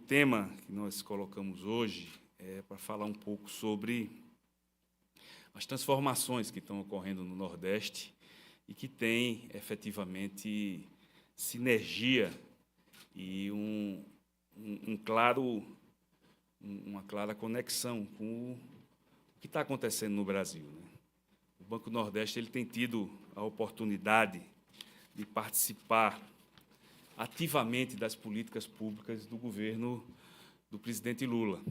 tema que nós colocamos hoje é para falar um pouco sobre as transformações que estão ocorrendo no Nordeste e que têm, efetivamente, sinergia e uma clara conexão com o que está acontecendo no Brasil, né? O Banco do Nordeste ele tem tido a oportunidade de participar ativamente das políticas públicas do governo do presidente Lula.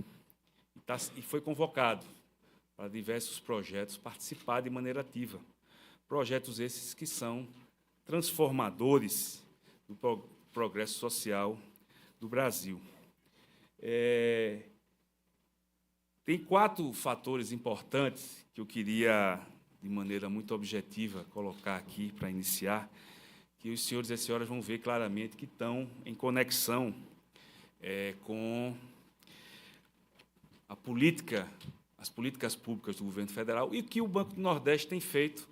E foi convocado para diversos projetos participar de maneira ativa. Projetos esses que são transformadores do progresso social do Brasil. Tem 4 fatores importantes que eu queria, de maneira muito objetiva, colocar aqui para iniciar, que os senhores e as senhoras vão ver claramente que estão em conexão com as políticas públicas do governo federal e que o Banco do Nordeste tem feito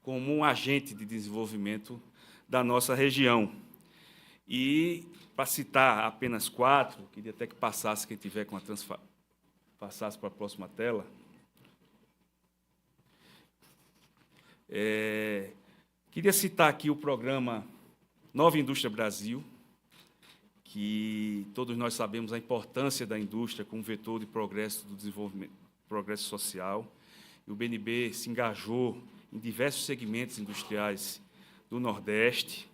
como um agente de desenvolvimento da nossa região. E, para citar apenas 4, queria até que passasse, quem tiver com passasse para a próxima tela. Queria citar aqui o programa Nova Indústria Brasil, que todos nós sabemos a importância da indústria como vetor de progresso do desenvolvimento, progresso social. E o BNB se engajou em diversos segmentos industriais do Nordeste.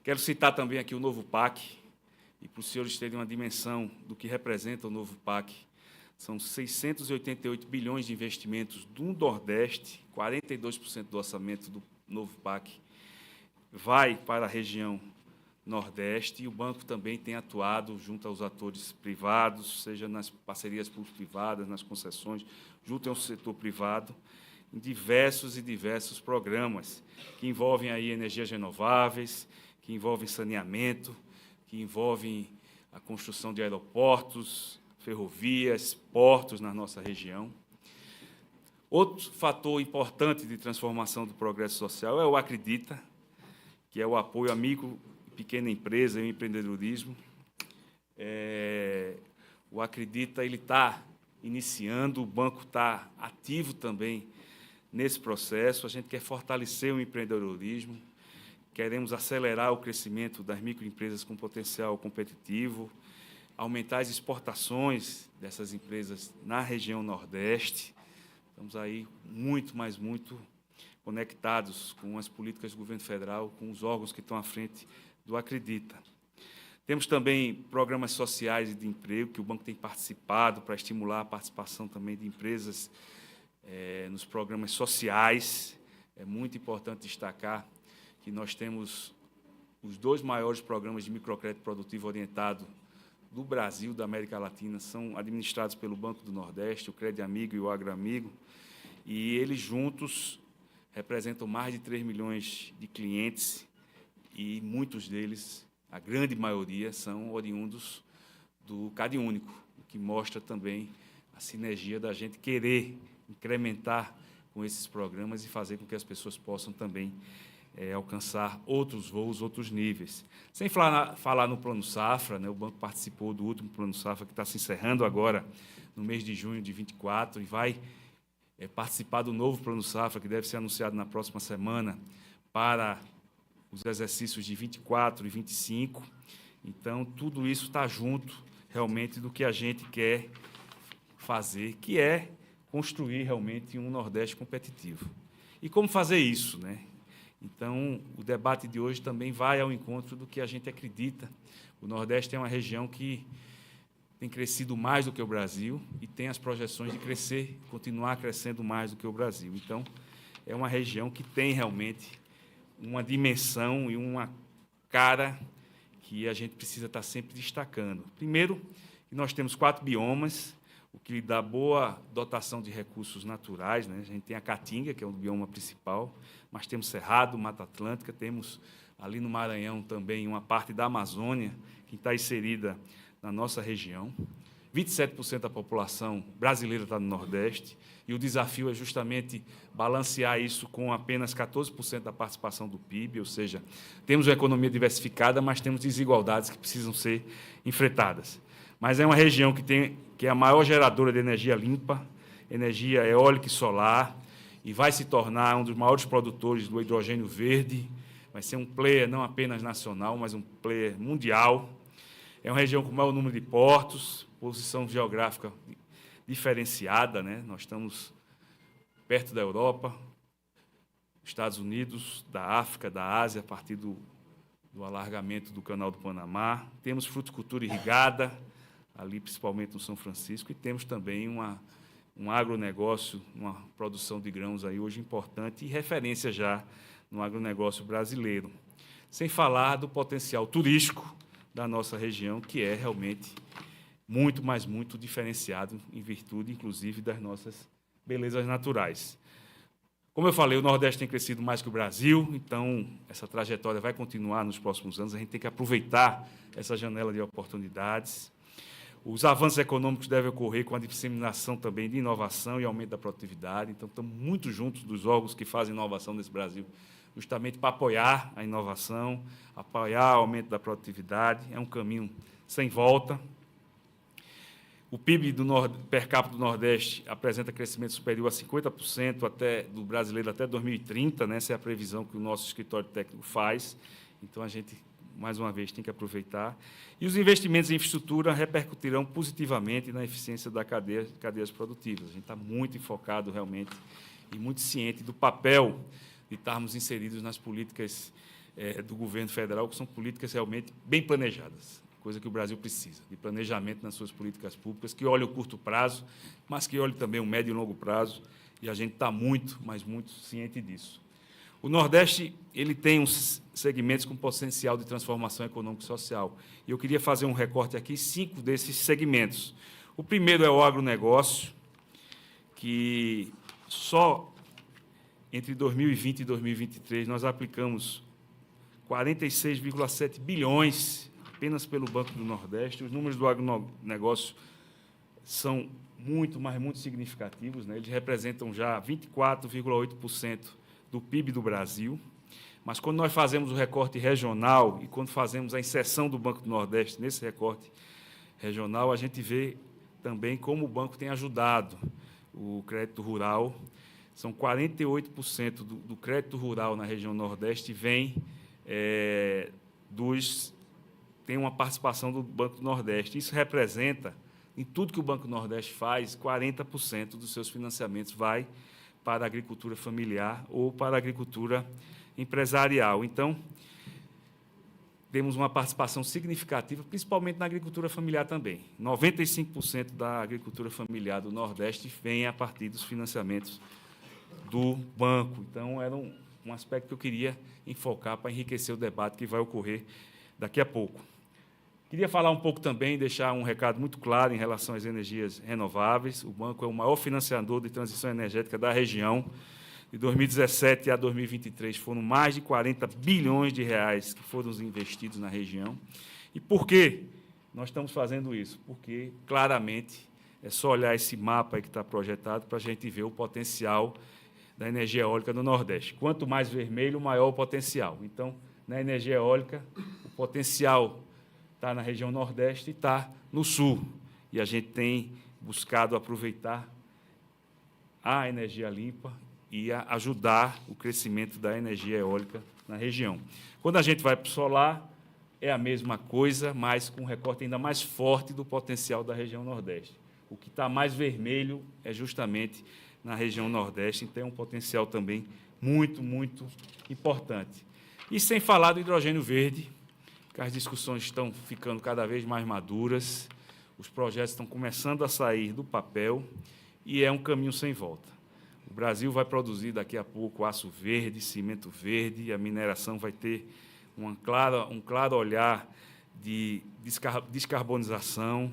Quero citar também aqui o novo PAC, e para os senhores terem uma dimensão do que representa o novo PAC, são 688 bilhões de investimentos do Nordeste, 42% do orçamento do novo PAC vai para a região Nordeste, e o banco também tem atuado junto aos atores privados, seja nas parcerias público-privadas, nas concessões, junto ao setor privado, em diversos programas que envolvem aí energias renováveis, que envolvem saneamento, que envolvem a construção de aeroportos, ferrovias, portos na nossa região. Outro fator importante de transformação do progresso social é o Acredita, que é o apoio à micro e pequena empresa e ao empreendedorismo. O Acredita ele está iniciando, o banco está ativo também nesse processo. A gente quer fortalecer o empreendedorismo, queremos acelerar o crescimento das microempresas com potencial competitivo, aumentar as exportações dessas empresas na região Nordeste. Estamos aí muito conectados com as políticas do governo federal, com os órgãos que estão à frente do Acredita. Temos também programas sociais e de emprego, que o banco tem participado para estimular a participação também de empresas nos programas sociais. É muito importante destacar que nós temos os 2 maiores programas de microcrédito produtivo orientado do Brasil, da América Latina, são administrados pelo Banco do Nordeste, o Crédito Amigo e o Agroamigo, e eles juntos representam mais de 3 milhões de clientes, e muitos deles, a grande maioria, são oriundos do CadÚnico, o que mostra também a sinergia da gente querer incrementar com esses programas e fazer com que as pessoas possam também alcançar outros voos, outros níveis. Sem falar no Plano Safra, né, o banco participou do último Plano Safra, que está se encerrando agora, no mês de junho de 24, e vai participar do novo Plano Safra, que deve ser anunciado na próxima semana, para os exercícios de 24 e 25. Então, tudo isso está junto, realmente, do que a gente quer fazer, que é construir, realmente, um Nordeste competitivo. E como fazer isso, né? Então, o debate de hoje também vai ao encontro do que a gente acredita. O Nordeste é uma região que tem crescido mais do que o Brasil e tem as projeções de crescer, continuar crescendo mais do que o Brasil. Então, é uma região que tem realmente uma dimensão e uma cara que a gente precisa estar sempre destacando. Primeiro, que nós temos 4 biomas, o que dá boa dotação de recursos naturais, né? A gente tem a Caatinga, que é o bioma principal, mas temos Cerrado, Mata Atlântica, temos ali no Maranhão também uma parte da Amazônia, que está inserida na nossa região. 27% da população brasileira está no Nordeste, e o desafio é justamente balancear isso com apenas 14% da participação do PIB, ou seja, temos uma economia diversificada, mas temos desigualdades que precisam ser enfrentadas. mas é uma região que é a maior geradora de energia limpa, energia eólica e solar, e vai se tornar um dos maiores produtores do hidrogênio verde, vai ser um player não apenas nacional, mas um player mundial. É uma região com o maior número de portos, posição geográfica diferenciada, né? Nós estamos perto da Europa, Estados Unidos, da África, da Ásia, a partir do alargamento do Canal do Panamá. Temos fruticultura irrigada, ali principalmente no São Francisco, e temos também um agronegócio, uma produção de grãos aí hoje importante e referência já no agronegócio brasileiro. Sem falar do potencial turístico da nossa região, que é realmente muito, mas muito diferenciado, em virtude, inclusive, das nossas belezas naturais. Como eu falei, o Nordeste tem crescido mais que o Brasil, então essa trajetória vai continuar nos próximos anos. A gente tem que aproveitar essa janela de oportunidades. Os avanços econômicos devem ocorrer com a disseminação também de inovação e aumento da produtividade. Então, estamos muito juntos dos órgãos que fazem inovação nesse Brasil, justamente para apoiar a inovação, apoiar o aumento da produtividade. É um caminho sem volta. O PIB per capita do Nordeste apresenta crescimento superior a 50% do brasileiro até 2030, né? Essa é a previsão que o nosso escritório técnico faz. Então, a gente, mais uma vez, tem que aproveitar. E os investimentos em infraestrutura repercutirão positivamente na eficiência das cadeias produtivas. A gente está muito enfocado, realmente, e muito ciente do papel de estarmos inseridos nas políticas do governo federal, que são políticas realmente bem planejadas, coisa que o Brasil precisa, de planejamento nas suas políticas públicas, que olhe o curto prazo, mas que olhe também o médio e longo prazo, e a gente está muito, mas muito ciente disso. O Nordeste ele tem uns segmentos com potencial de transformação econômica e social, e eu queria fazer um recorte aqui, 5 desses segmentos. O primeiro é o agronegócio, que só entre 2020 e 2023 nós aplicamos 46,7 bilhões apenas pelo Banco do Nordeste. Os números do agronegócio são muito, mas muito significativos, né? Eles representam já 24,8% do PIB do Brasil. Mas, quando nós fazemos o recorte regional e quando fazemos a inserção do Banco do Nordeste nesse recorte regional, a gente vê também como o banco tem ajudado o crédito rural. São 48% do crédito rural na região Nordeste tem uma participação do Banco do Nordeste. Isso representa, em tudo que o Banco do Nordeste faz, 40% dos seus financiamentos vai para a agricultura familiar ou para a agricultura empresarial. Então, temos uma participação significativa, principalmente na agricultura familiar também. 95% da agricultura familiar do Nordeste vem a partir dos financiamentos do banco. Então, era um aspecto que eu queria enfocar para enriquecer o debate que vai ocorrer daqui a pouco. Queria falar um pouco também, deixar um recado muito claro em relação às energias renováveis. O banco é o maior financiador de transição energética da região. De 2017 a 2023, foram mais de 40 bilhões de reais que foram investidos na região. E por que nós estamos fazendo isso? Porque, claramente, é só olhar esse mapa aí que está projetado para a gente ver o potencial da energia eólica no Nordeste. Quanto mais vermelho, maior o potencial. Então, na energia eólica, o potencial está na região Nordeste e está no Sul. E a gente tem buscado aproveitar a energia limpa e ajudar o crescimento da energia eólica na região. Quando a gente vai para o solar, é a mesma coisa, mas com um recorte ainda mais forte do potencial da região Nordeste. O que está mais vermelho é justamente na região Nordeste, então é um potencial também muito, muito importante. E sem falar do hidrogênio verde, que as discussões estão ficando cada vez mais maduras, os projetos estão começando a sair do papel e é um caminho sem volta. O Brasil vai produzir daqui a pouco aço verde, cimento verde, e a mineração vai ter um claro olhar de descarbonização,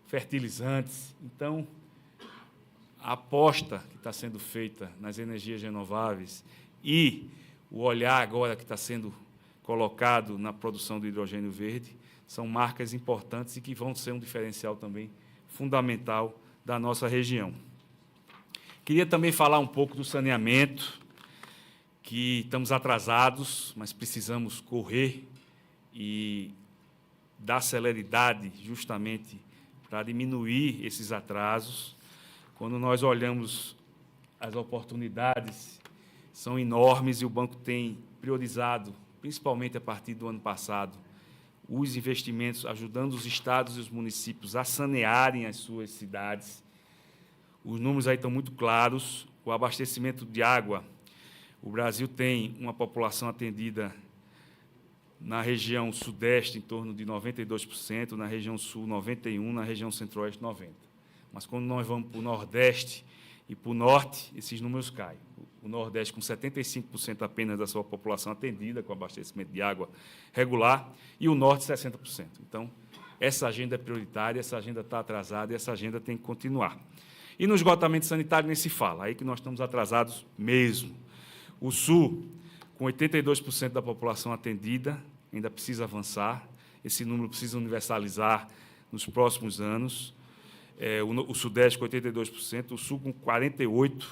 fertilizantes. Então, a aposta que está sendo feita nas energias renováveis e o olhar agora que está sendo colocado na produção do hidrogênio verde são marcas importantes e que vão ser um diferencial também fundamental da nossa região. Queria também falar um pouco do saneamento, que estamos atrasados, mas precisamos correr e dar celeridade justamente para diminuir esses atrasos. Quando nós olhamos as oportunidades, são enormes e o banco tem priorizado, principalmente a partir do ano passado, os investimentos, ajudando os estados e os municípios a sanearem as suas cidades. Os números aí estão muito claros. O abastecimento de água, o Brasil tem uma população atendida na região sudeste em torno de 92%, na região sul 91%, na região centro-oeste 90%. Mas quando nós vamos para o nordeste e para o norte, esses números caem. O nordeste com 75% apenas da sua população atendida com abastecimento de água regular e o norte 60%. Então, essa agenda é prioritária, essa agenda está atrasada e essa agenda tem que continuar. E no esgotamento sanitário nem se fala, aí que nós estamos atrasados mesmo. O sul, com 82% da população atendida, ainda precisa avançar, esse número precisa universalizar nos próximos anos. O Sudeste com 82%, o Sul com 48%,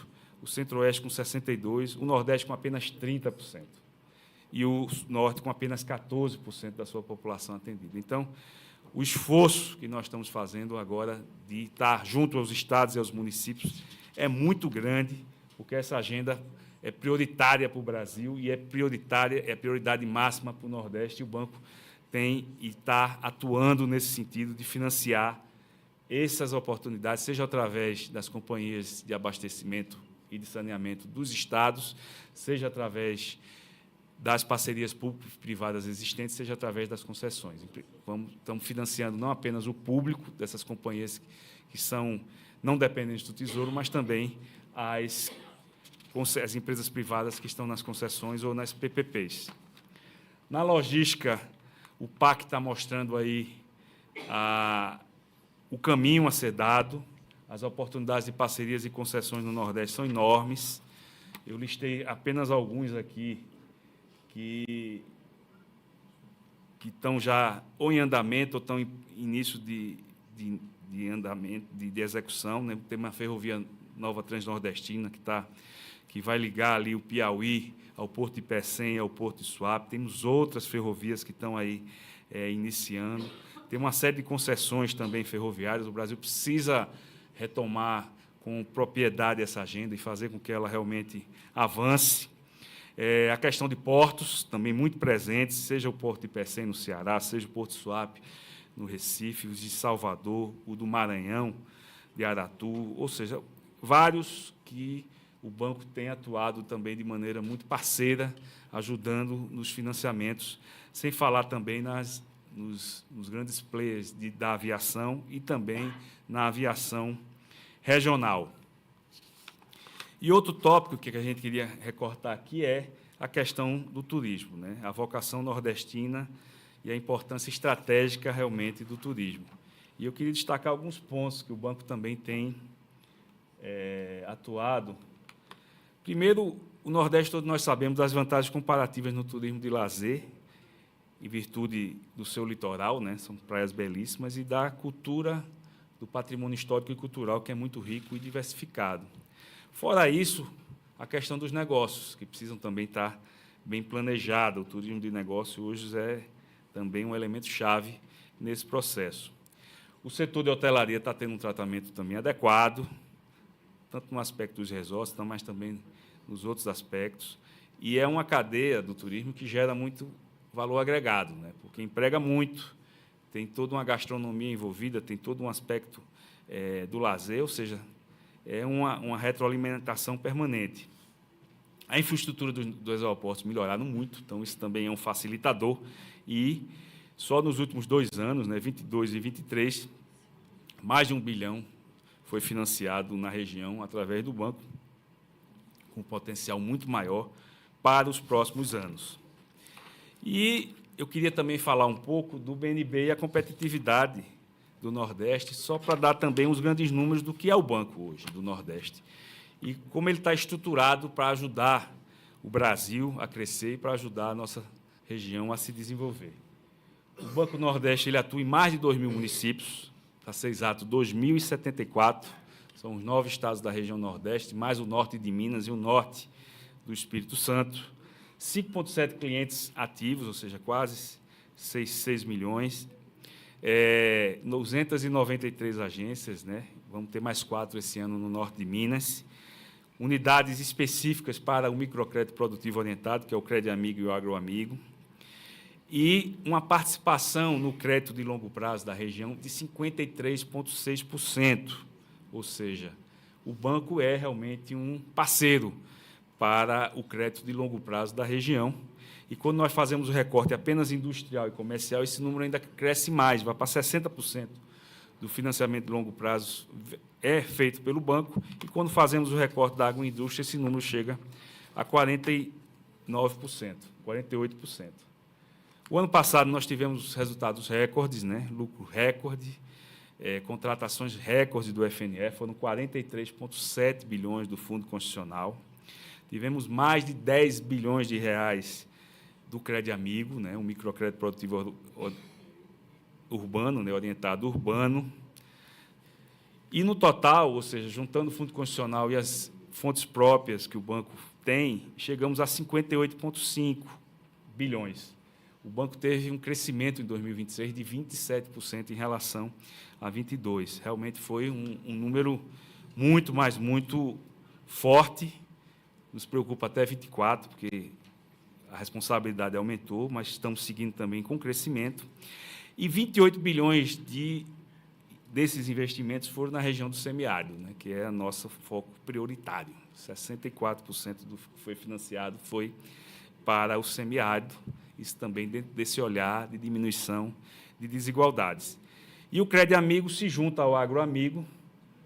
o Centro-Oeste com 62%, o Nordeste com apenas 30%, e o Norte com apenas 14% da sua população atendida. Então, o esforço que nós estamos fazendo agora de estar junto aos estados e aos municípios é muito grande, porque essa agenda é prioritária para o Brasil e é prioridade máxima para o Nordeste, e o banco tem e está atuando nesse sentido de financiar essas oportunidades, seja através das companhias de abastecimento e de saneamento dos estados, seja através das parcerias público-privadas existentes, seja através das concessões. Estamos financiando não apenas o público dessas companhias que não dependentes do Tesouro, mas também as empresas privadas que estão nas concessões ou nas PPPs. Na logística, o PAC está mostrando aí o caminho a ser dado, as oportunidades de parcerias e concessões no Nordeste são enormes. Eu listei apenas alguns aqui que estão já ou em andamento ou estão em início de andamento, de execução, né? Tem uma ferrovia nova transnordestina que vai ligar ali o Piauí ao Porto de Pecém, ao Porto de Suape. Temos outras ferrovias que estão aí iniciando. Tem uma série de concessões também ferroviárias. O Brasil precisa retomar com propriedade essa agenda e fazer com que ela realmente avance. A questão de portos, também muito presentes, seja o Porto de Pecém, no Ceará, seja o Porto de Suape, no Recife, os de Salvador, o do Maranhão, de Aratu, ou seja, vários que o banco tem atuado também de maneira muito parceira, ajudando nos financiamentos, sem falar também nos grandes players da aviação e também na aviação regional. E outro tópico que a gente queria recortar aqui é a questão do turismo, né? A vocação nordestina e a importância estratégica realmente do turismo. E eu queria destacar alguns pontos que o banco também tem atuado. Primeiro, o Nordeste, todos nós sabemos das vantagens comparativas no turismo de lazer, em virtude do seu litoral, né? São praias belíssimas, e da cultura, do patrimônio histórico e cultural, que é muito rico e diversificado. Fora isso, a questão dos negócios, que precisam também estar bem planejados. O turismo de negócio hoje é também um elemento-chave nesse processo. O setor de hotelaria está tendo um tratamento também adequado, tanto no aspecto dos resorts, mas também nos outros aspectos. E é uma cadeia do turismo que gera muito valor agregado, né? Porque emprega muito, tem toda uma gastronomia envolvida, tem todo um aspecto do lazer, ou seja, é uma retroalimentação permanente. A infraestrutura dos aeroportos melhoraram muito, então isso também é um facilitador, e só nos últimos 2 anos, né, 22 e 23, mais de 1 bilhão foi financiado na região através do banco, com um potencial muito maior para os próximos anos. E eu queria também falar um pouco do BNB e a competitividade do Nordeste, só para dar também os grandes números do que é o banco hoje, do Nordeste, e como ele está estruturado para ajudar o Brasil a crescer e para ajudar a nossa região a se desenvolver. O Banco Nordeste ele atua em mais de 2.000 municípios, para ser exato, 2.074, são os 9 estados da região Nordeste, mais o norte de Minas e o norte do Espírito Santo, 5,7 clientes ativos, ou seja, quase 6 milhões, 293 agências, né? Vamos ter mais 4 esse ano no norte de Minas. Unidades específicas para o microcrédito produtivo orientado, que é o Crédito Amigo e o Agroamigo. E uma participação no crédito de longo prazo da região de 53,6%. Ou seja, o banco é realmente um parceiro para o crédito de longo prazo da região. E quando nós fazemos o recorte apenas industrial e comercial, esse número ainda cresce mais, vai para 60% do financiamento de longo prazo é feito pelo banco, e quando fazemos o recorte da agroindústria, esse número chega a 49%, 48%. O ano passado nós tivemos resultados recordes, né? Lucro recorde, contratações recorde do FNE, foram 43,7 bilhões do Fundo Constitucional. Tivemos mais de 10 bilhões de reais do Crédito Amigo, né? Um microcrédito produtivo urbano, né? Orientado urbano. E, no total, ou seja, juntando o Fundo Constitucional e as fontes próprias que o banco tem, chegamos a 58,5 bilhões. O banco teve um crescimento em 2026 de 27% em relação a 22. Realmente foi um número muito forte. Nos preocupa até 24, porque a responsabilidade aumentou, mas estamos seguindo também com crescimento. E 28 bilhões desses investimentos foram na região do semiárido, né, que é o nosso foco prioritário. 64% do que foi financiado foi para o semiárido, isso também dentro desse olhar de diminuição de desigualdades. E o Crédito Amigo se junta ao Agroamigo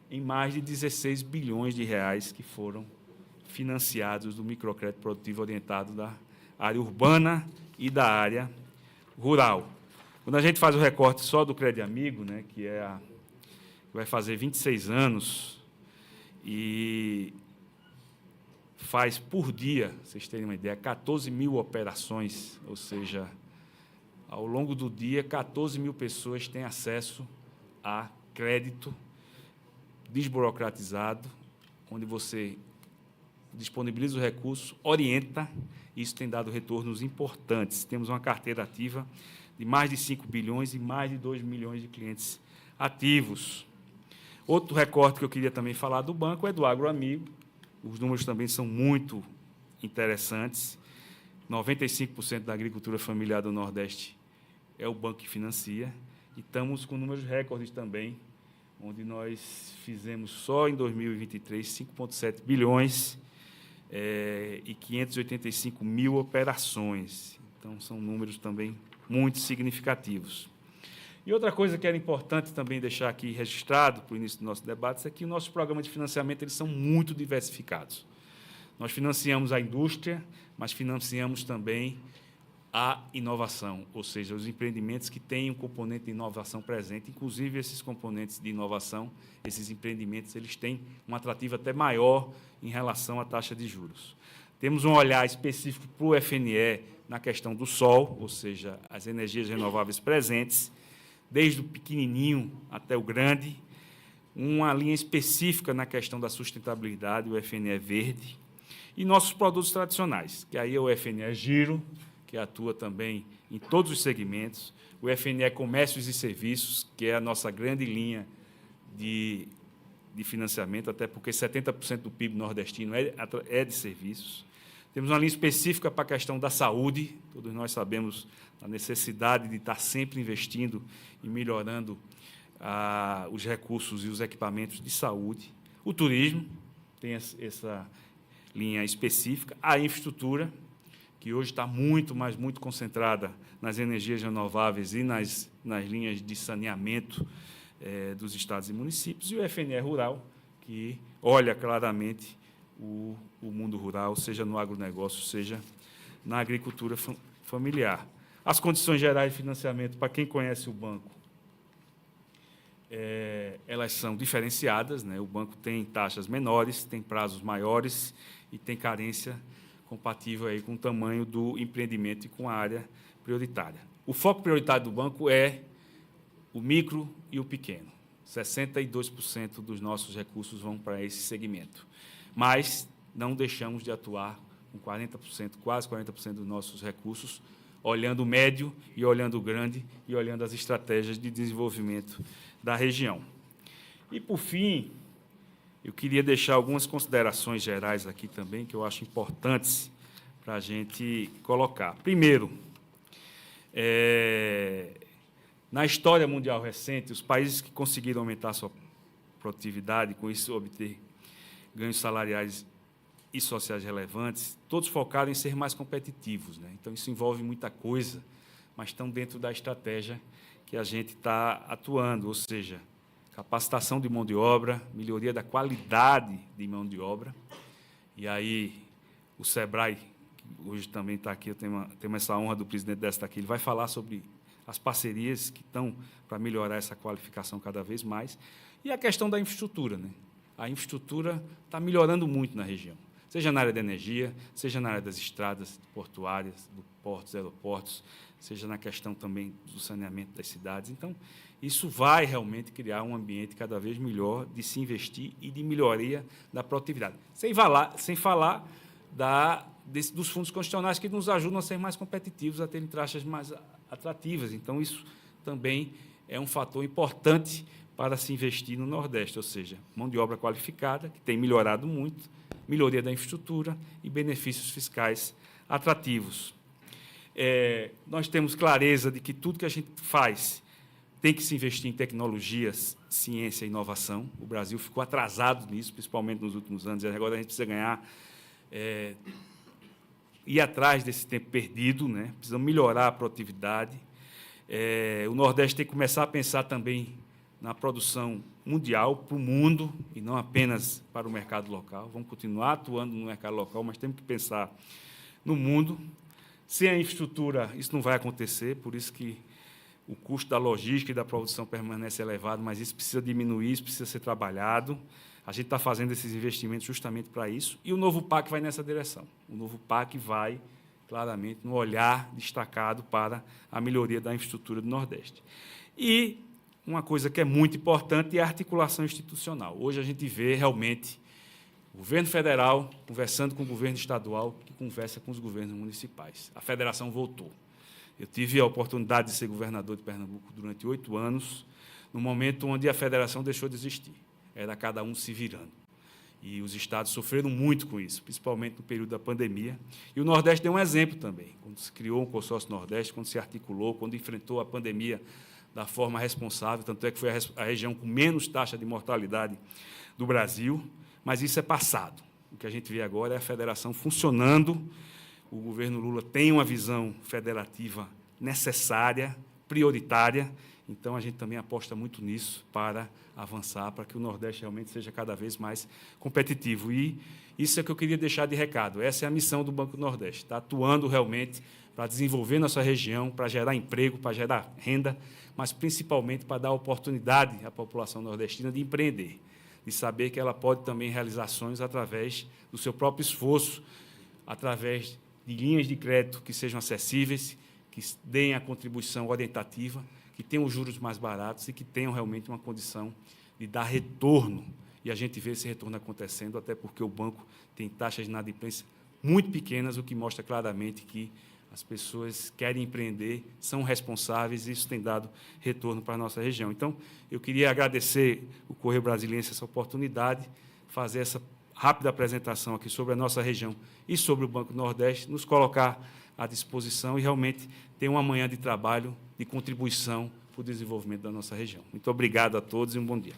em mais de 16 bilhões de reais que foram financiados do microcrédito produtivo orientado da área urbana e da área rural. Quando a gente faz o recorte só do Crédito Amigo, né, que vai fazer 26 anos, e faz por dia, vocês terem uma ideia, 14 mil operações, ou seja, ao longo do dia, 14 mil pessoas têm acesso a crédito desburocratizado, onde você disponibiliza o recurso, orienta, isso tem dado retornos importantes. Temos uma carteira ativa de mais de 5 bilhões e mais de 2 milhões de clientes ativos. Outro recorte que eu queria também falar do banco é do Agroamigo. Os números também são muito interessantes. 95% da agricultura familiar do Nordeste é o banco que financia. E estamos com números recordes também, onde nós fizemos só em 2023 5,7 bilhões e 585 mil operações. Então, são números também muito significativos. E outra coisa que era importante também deixar aqui registrado para o início do nosso debate é que os nossos programas de financiamento eles são muito diversificados. Nós financiamos a indústria, mas financiamos também a inovação, ou seja, os empreendimentos que têm um componente de inovação presente. Inclusive, esses componentes de inovação, esses empreendimentos, eles têm um atrativo até maior em relação à taxa de juros. Temos um olhar específico para o FNE na questão do sol, ou seja, as energias renováveis presentes, desde o pequenininho até o grande, uma linha específica na questão da sustentabilidade, o FNE Verde, e nossos produtos tradicionais, que aí é o FNE Giro, que atua também em todos os segmentos, o FNE Comércios e Serviços, que é a nossa grande linha de financiamento, até porque 70% do PIB nordestino é de serviços. Temos uma linha específica para a questão da saúde, todos nós sabemos a necessidade de estar sempre investindo e melhorando os recursos e os equipamentos de saúde. O turismo tem essa linha específica, a infraestrutura, que hoje está muito concentrada nas energias renováveis e nas linhas de saneamento dos estados e municípios, e o FNE Rural, que olha claramente o mundo rural, seja no agronegócio, seja na agricultura familiar. As condições gerais de financiamento, para quem conhece o banco, elas são diferenciadas, né? O banco tem taxas menores, tem prazos maiores e tem carência compatível aí com o tamanho do empreendimento e com a área prioritária. O foco prioritário do banco é o micro e o pequeno. 62% dos nossos recursos vão para esse segmento. Mas não deixamos de atuar com 40%, quase 40% dos nossos recursos olhando o médio e olhando o grande e olhando as estratégias de desenvolvimento da região. E, por fim, eu queria deixar algumas considerações gerais aqui também, que eu acho importantes para a gente colocar. Primeiro, na história mundial recente, os países que conseguiram aumentar sua produtividade, com isso obter ganhos salariais e sociais relevantes, todos focaram em ser mais competitivos, né? Então, isso envolve muita coisa, mas estão dentro da estratégia que a gente está atuando, ou seja, capacitação de mão de obra, melhoria da qualidade de mão de obra. E aí, o SEBRAE, que hoje também está aqui, eu tenho essa honra do presidente desta aqui, ele vai falar sobre as parcerias que estão para melhorar essa qualificação cada vez mais. E a questão da infraestrutura, né? A infraestrutura está melhorando muito na região, seja na área da energia, seja na área das estradas portuárias, dos portos, aeroportos, seja na questão também do saneamento das cidades. Então, isso vai realmente criar um ambiente cada vez melhor de se investir e de melhoria da produtividade. Sem falar dos fundos constitucionais que nos ajudam a ser mais competitivos, a terem taxas mais atrativas. Então, isso também é um fator importante para se investir no Nordeste, ou seja, mão de obra qualificada, que tem melhorado muito, melhoria da infraestrutura e benefícios fiscais atrativos. Nós temos clareza de que tudo que a gente faz tem que se investir em tecnologias, ciência e inovação. O Brasil ficou atrasado nisso, principalmente nos últimos anos, e agora a gente precisa ir atrás desse tempo perdido, né? Precisamos melhorar a produtividade. O Nordeste tem que começar a pensar também na produção mundial, para o mundo, e não apenas para o mercado local. Vamos continuar atuando no mercado local, mas temos que pensar no mundo. Sem a infraestrutura, isso não vai acontecer, por isso que o custo da logística e da produção permanece elevado, mas isso precisa diminuir, isso precisa ser trabalhado. A gente está fazendo esses investimentos justamente para isso, e o novo PAC vai nessa direção. O novo PAC vai, claramente, no olhar destacado para a melhoria da infraestrutura do Nordeste. E uma coisa que é muito importante é a articulação institucional. Hoje a gente vê, realmente, o governo federal conversando com o governo estadual, que conversa com os governos municipais. A federação voltou. Eu tive a oportunidade de ser governador de Pernambuco durante 8 anos, no momento onde a federação deixou de existir. Era cada um se virando. E os estados sofreram muito com isso, principalmente no período da pandemia. E o Nordeste deu um exemplo também, quando se criou um consórcio Nordeste, quando se articulou, quando enfrentou a pandemia da forma responsável, tanto é que foi a região com menos taxa de mortalidade do Brasil, mas isso é passado. O que a gente vê agora é a federação funcionando. O governo Lula tem uma visão federativa necessária, prioritária, então a gente também aposta muito nisso para avançar, para que o Nordeste realmente seja cada vez mais competitivo. E isso é o que eu queria deixar de recado. Essa é a missão do Banco do Nordeste, está atuando realmente para desenvolver nossa região, para gerar emprego, para gerar renda, mas principalmente para dar oportunidade à população nordestina de empreender, de saber que ela pode também realizar sonhos através do seu próprio esforço, através de linhas de crédito que sejam acessíveis, que deem a contribuição orientativa, que tenham os juros mais baratos e que tenham realmente uma condição de dar retorno. E a gente vê esse retorno acontecendo, até porque o banco tem taxas de inadimplência muito pequenas, o que mostra claramente que as pessoas querem empreender, são responsáveis, e isso tem dado retorno para a nossa região. Então, eu queria agradecer o Correio Brasiliense essa oportunidade, fazer essa rápida apresentação aqui sobre a nossa região e sobre o Banco do Nordeste, nos colocar à disposição e realmente ter uma manhã de trabalho, de contribuição para o desenvolvimento da nossa região. Muito obrigado a todos e um bom dia.